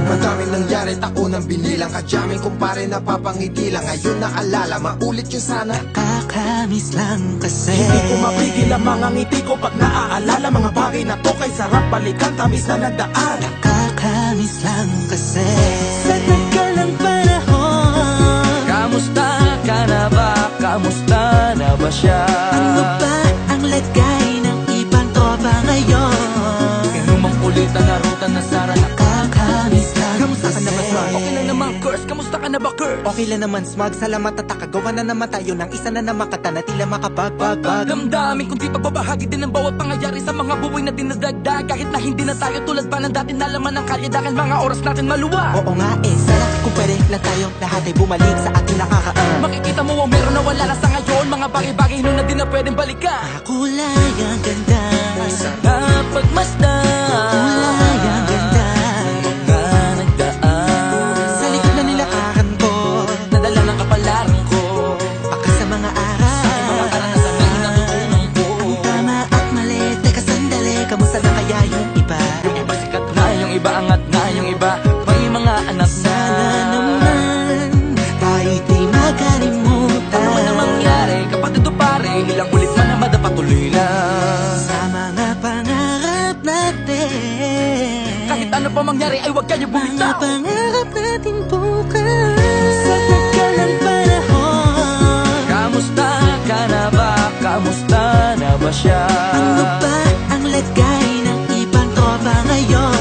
Madaming nangyari, tako ng binilang. Kadyaming kumpare napapangiti lang. Ngayon naalala, maulit yun sana. Nakakamiss lang kasi Hindi ko mapigil ang mga ngiti ko pag naaalala. Mga bagay na to kay sarap balikan, tamis na nagdaan. Nakakamiss lang kasi sa tagal ng panahon. Kamusta ka na ba? Kamusta na ba siya? Ano ba ang lagay ng ibang tropa ngayon? Inumang kulitan na ruta na sara. Nakakamiss lang Kamusta ka na ba, Smug? Okay lang naman, Curse. Kamusta ka na ba, Curse? Okay lang naman, Smug. Salamat at nakagawa na naman tayo ng isa na naman kata na tila makabagbag. Damdamin kung di pagbabahagi din ang bawat pangyayari sa mga buhay na dinadagdag. Kahit na hindi na tayo tulad pa ng dati na laman ng kalye dahil mga oras natin maluwa. Oo nga sana kung pwede lang tayong lahat ay bumalik sa ating nakakaan. Makikita mo ang meron na wala na sa ngayon. Mga bagay-bagay nun na di na pwedeng balikan. Kulay ang ganda Sana pagmasdan Kulay ang ganda mga nagdaan sa likod na nilakaran ko. Nadala ng kapalaran ko Baka sa mga aral mga karanasan na natutunan ko. ang tama at mali. Teka sandali, kamusta na kaya yung iba? Yung iba sikat na, yung iba angat na, yung iba may mga anak na. Sana naman tayo'y di makalimutan. Ano man ang mangyari, kapatid o pare, ilang ulit man na madapatuloy na. Sa mga pangarap natin, Kahit ano pa mangyari ay huwag kayo mga bumitaw. pangarap natin bukas. Sa tagal ng panahon, Kamusta ka na ba? Kamusta na ba siya? ano ba ang lagay ng ibang tropa ngayon?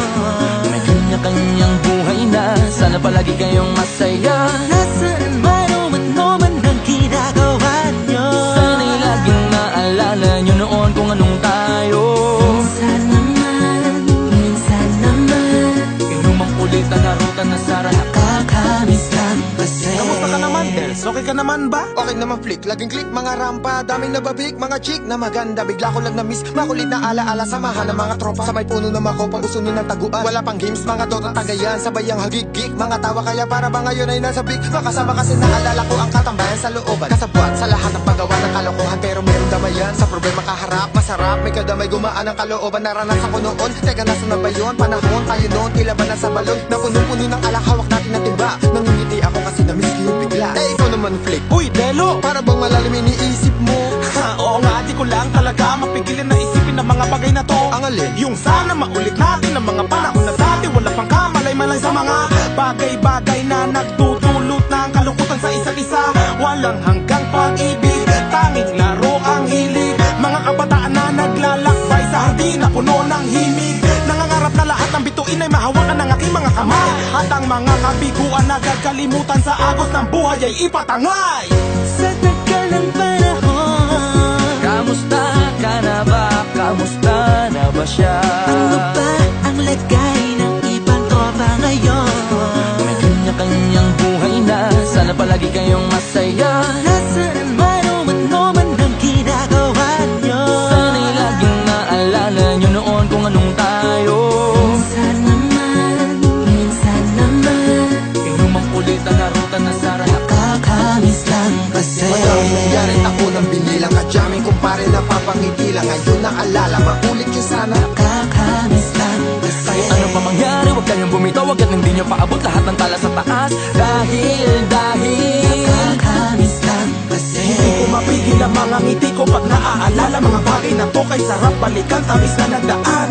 May kanya-kanyang buhay na, sana palagi kayong masaya. Nasaan man o ano man ang ginagawa nyo? Sana'y laging naalala nyo noon kung anong tayo. Minsan naman Inumang kulitan na ruta na sara. nakakamiss lang kasi. Kamusta ka naman, Dels? Okay ka naman ba? Okay naman flick, laging click, mga rampa. Daming nababik, mga chick na maganda. Bigla ko lang na-miss, makulit na alaala. Samahan ng mga tropa, sa may puno na makopa. Usunin ng taguan, wala pang games, mga dota tagayan. Sabay ang hagigik, mga tawa kaya para ba ngayon ay nasa big. Makasama kasi naalala ko ang katambayan sa looban. Kasabwat sa lahat ng paggawa ng kalokohan, pero meron damayan. Sa problema kaharap, masarap, may kadamay gumaan ang kalooban. Naranasan ko noon, teka nasa na ba yun? Panahon tayo noon, tila ba nasa balon? Na punong-puno ng alak, hawak natin na timba. Nangingiti ako kasi na-miss ko yung bigla. Eh, ikaw naman flick, Uy, Delo! para bang malalim iniisip mo? Oo nga, di ko lang talaga mapigilin na isipin ang mga bagay na to. Ang alin? Yung sana maulit natin ang mga panahon na dati. Wala pang kamalay-malay sa mga bagay-bagay na nagdudulot ng kalungkutan sa isa't isa. Walang hanggang pag-ibig, tanging laro ang hilig. Mga kabataan na naglalakbay sa hardin na puno ng himig. Nangangarap na lahat ng bituin ay mahawakan ng aking mga kamay. At ang mga kabiguan na gagalimutan sa agos ng buhay ay ipatangay. Sa tagal ng panahon, Kamusta ka na ba? Kamusta na ba siya? ano ba ang lagay ng ibang tropa ngayon? May kanya-kanyang buhay na, sana palagi kayong masaya. Nasaan man o ano man ang ginagawa nyo? Sana'y laging naalala nyo noon kung anong tayo. Minsan naman Inumang kulitan na ruta na sara. nakakamiss lang kasi. Madaming nangyari, tako ng binilang. Kadyaming kumpare napapangiti lang. Ngayon naalala, maulit yun sana. Nakakamiss lang kasi. Kahit ano pa mangyari, huwag kayong bumitaw. Agad hindi nyo paabot lahat ng tala sa taas. Dahil Nakakamiss lang kasi. Hindi ko mapigil ang mga ngiti ko pag naaalala. Mga bagay na to kay sarap balikan, tamis na nagdaan.